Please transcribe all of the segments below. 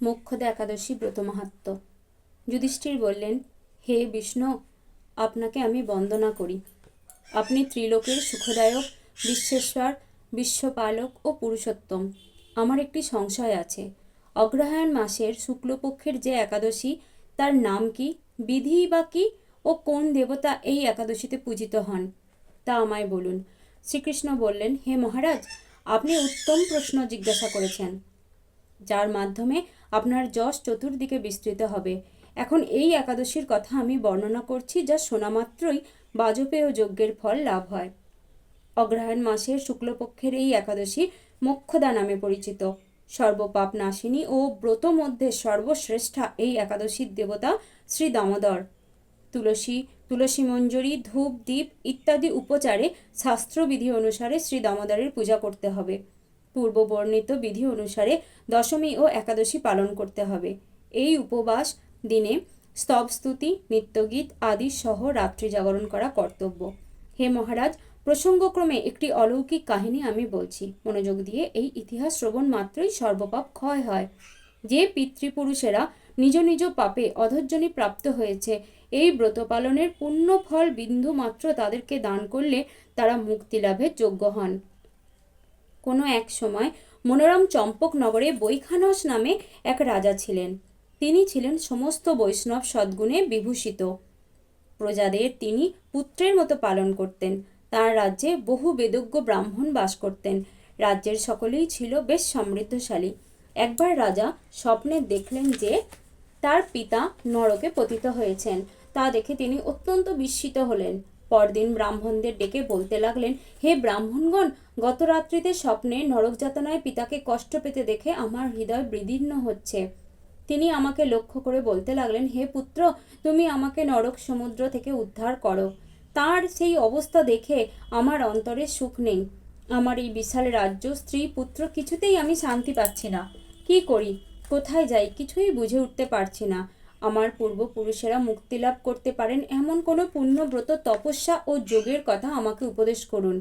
মোক্ষদা একাদশী ব্রত মাহাত্ম্য। যুধিষ্ঠির বললেন, হে বিষ্ণু, আপনাকে আমি বন্দনা করি। আপনি ত্রিলোকের সুখদায়ক, বিশ্বেশ্বর, বিশ্বপালক ও পুরুষোত্তম। আমার একটি সংশয় আছে। অগ্রহায়ণ মাসের শুক্লপক্ষের যে একাদশী, তার নাম কি, বিধি বা কি ও কোন দেবতা এই একাদশীতে পূজিত হন, তা আমায় বলুন। শ্রীকৃষ্ণ বললেন, হে মহারাজ, আপনি উত্তম প্রশ্ন জিজ্ঞাসা করেছেন, যার মাধ্যমে আপনার যশ চতুর্দিকে বিস্তৃত হবে। এখন এই একাদশীর কথা আমি বর্ণনা করছি, যা শোনা মাত্রই বাজপেয় যজ্ঞের ফল লাভ হয়। অগ্রহায়ণ মাসের শুক্লপক্ষের এই একাদশী মোক্ষদা নামে পরিচিত। সর্বপাপ নাশিনী ও ব্রত মধ্যে সর্বশ্রেষ্ঠা এই একাদশীর দেবতা শ্রী দামোদর। তুলসী মঞ্জরি, ধূপ, দীপ ইত্যাদি উপচারে শাস্ত্রবিধি অনুসারে শ্রী দামোদরের পূজা করতে হবে। পূর্ব বর্ণিত বিধি অনুসারে দশমী ও একাদশী পালন করতে হবে। এই উপবাস দিনে স্তবস্তুতি, নিত্যগীত আদি সহ রাত্রি জাগরণ করা কর্তব্য। হে মহারাজ, প্রসঙ্গক্রমে একটি অলৌকিক কাহিনী আমি বলছি, মনোযোগ দিয়ে এই ইতিহাস শ্রবণ মাত্রই সর্বপাপ ক্ষয় হয়। যে পিতৃপুরুষেরা নিজ নিজ পাপে অধর্জনী প্রাপ্ত হয়েছে, এই ব্রত পালনের পুণ্য ফল বিন্দু মাত্র তাদেরকে দান করলে তারা মুক্তি লাভের যোগ্য হন। কোনো এক সময় মনোরম চম্পক নগরে বৈখানস নামে এক রাজা ছিলেন। তিনি ছিলেন সমস্ত বৈষ্ণব সদ্গুণে বিভূষিত। প্রজাদের তিনি পুত্রের মতো পালন করতেন। তার রাজ্যে বহু বেদজ্ঞ ব্রাহ্মণ বাস করতেন। রাজ্যের সকলেই ছিল বেশ সমৃদ্ধশালী। একবার রাজা স্বপ্নে দেখলেন যে তার পিতা নরকে পতিত হয়েছেন। তা দেখে তিনি অত্যন্ত বিস্মিত হলেন। পরদিন ব্রাহ্মণদের ডেকে বলতে লাগলেন, হে ব্রাহ্মণগণ, গত রাত্রিতে স্বপ্নে নরক যাতনায় পিতাকে কষ্ট পেতে দেখে আমার হৃদয় বিদীর্ণ হচ্ছে। তিনি আমাকে লক্ষ্য করে বলতে লাগলেন, হে পুত্র, তুমি আমাকে নরক সমুদ্র থেকে উদ্ধার করো। তার সেই অবস্থা দেখে আমার অন্তরে সুখ নেই। আমার এই বিশাল রাজ্য, স্ত্রী, পুত্র কিছুতেই আমি শান্তি পাচ্ছি না। কি করি, কোথায় যাই, কিছুই বুঝে উঠতে পারছি না। আমার পূর্বপুরুষেরা মুক্তি লাভ করতে পারেন এমন কোনো পুণ্যব্রত, তপস্যা ও যোগের কথা আমাকে উপদেশ করুন।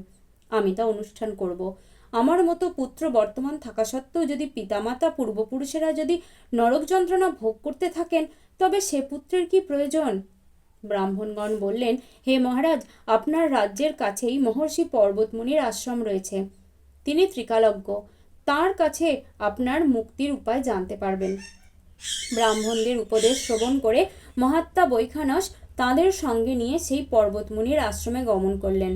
আমি তা অনুষ্ঠান করব। আমার মতো পুত্র বর্তমান থাকা সত্ত্বেও যদি পিতামাতা পূর্বপুরুষেরা যদি নরক যন্ত্রণা ভোগ করতে থাকেন, তবে সে পুত্রের কি প্রয়োজন? ব্রাহ্মণগণ বললেন, হে মহারাজ, আপনার রাজ্যের কাছেই মহর্ষি পর্বতমুনির আশ্রম রয়েছে। তিনি ত্রিকালজ্ঞ। তার কাছে আপনার মুক্তির উপায় জানতে পারবেন। ব্রাহ্মণদের উপদেশ শ্রবণ করে মহাত্মা বৈখানস তাঁদের সঙ্গে নিয়ে সেই পর্বতমুনির আশ্রমে গমন করলেন।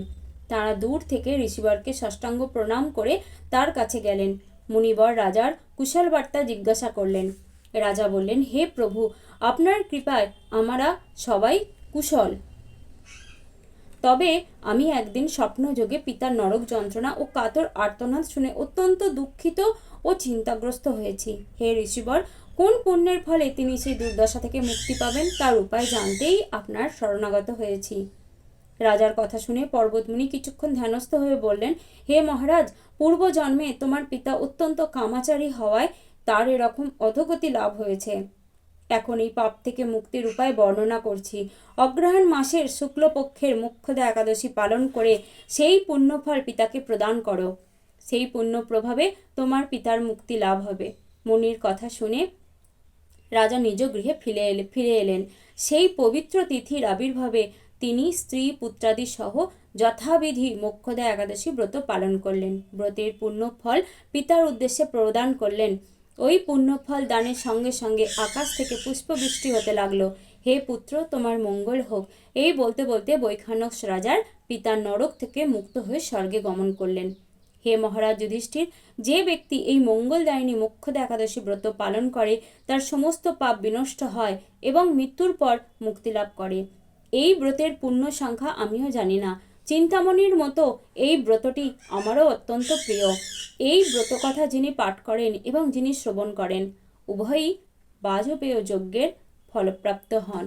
তাঁরা দূর থেকে ঋষিবরকে সাষ্টাঙ্গ প্রণাম করে তার কাছে গেলেন। মুনিবর রাজার কুশল বার্তা জিজ্ঞাসা করলেন। রাজা বললেন, হে প্রভু, আপনার কৃপায় আমরা সবাই কুশল। তবে আমি একদিন স্বপ্নযোগে পিতার নরক যন্ত্রণা ও কাতর আর্তনাদ শুনে অত্যন্ত দুঃখিত ও চিন্তাগ্রস্ত হয়েছি। হে ঋষিবর, কোন পুণ্যের ফলে তিনি সেই দুর্দশা থেকে মুক্তি পাবেন, তার উপায় জানতেই আপনার শরণাগত হয়েছি। রাজার কথা শুনে পর্বতমুনি কিছুক্ষণ ধ্যানস্থ হয়ে বললেন, হে মহারাজ, পূর্ব জন্মে তোমার পিতা অত্যন্ত কামাচারী হওয়ায় তার এরকম অধোগতি লাভ হয়েছে। এখন এই পাপ থেকে মুক্তির উপায় বর্ণনা করছি। অগ্রহায়ণ মাসের শুক্লপক্ষের মোক্ষদা একাদশী পালন করে সেই পুণ্যফল পিতাকে প্রদান করো। সেই পুণ্য প্রভাবে তোমার পিতার মুক্তি লাভ হবে। মুনির কথা শুনে রাজা নিজ গৃহে ফিরে এলেন। সেই পবিত্র তিথির আবির্ভাবে তিনি স্ত্রী পুত্রাদি সহ যথাবিধি মোক্ষদা একাদশী ব্রত পালন করলেন। ব্রতের পুণ্যফল পিতার উদ্দেশ্যে প্রদান করলেন। ওই পুণ্যফল দানের সঙ্গে সঙ্গে আকাশ থেকে পুষ্পবৃষ্টি হতে লাগলো। হে পুত্র, তোমার মঙ্গল হোক। এই বলতে বলতে বৈখানস রাজার পিতা নরক থেকে মুক্ত হয়ে স্বর্গে গমন করলেন। হে মহারাজ যুধিষ্ঠির, যে ব্যক্তি এই মঙ্গলদায়িনী মোক্ষদা একাদশী ব্রত পালন করে তার সমস্ত পাপ বিনষ্ট হয় এবং মৃত্যুর পর মুক্তি লাভ করে। এই ব্রতের পূর্ণ সংখ্যা আমিও জানি না। চিন্তামণির মতো এই ব্রতটি আমারও অত্যন্ত প্রিয়। এই ব্রত কথা যিনি পাঠ করেন এবং যিনি শ্রবণ করেন, উভয়ই বাজপেয় যজ্ঞের ফলপ্রাপ্ত হন।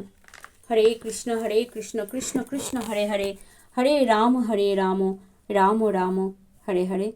হরে কৃষ্ণ কৃষ্ণ কৃষ্ণ হরে হরে, হরে রাম রাম রাম হরে হরে।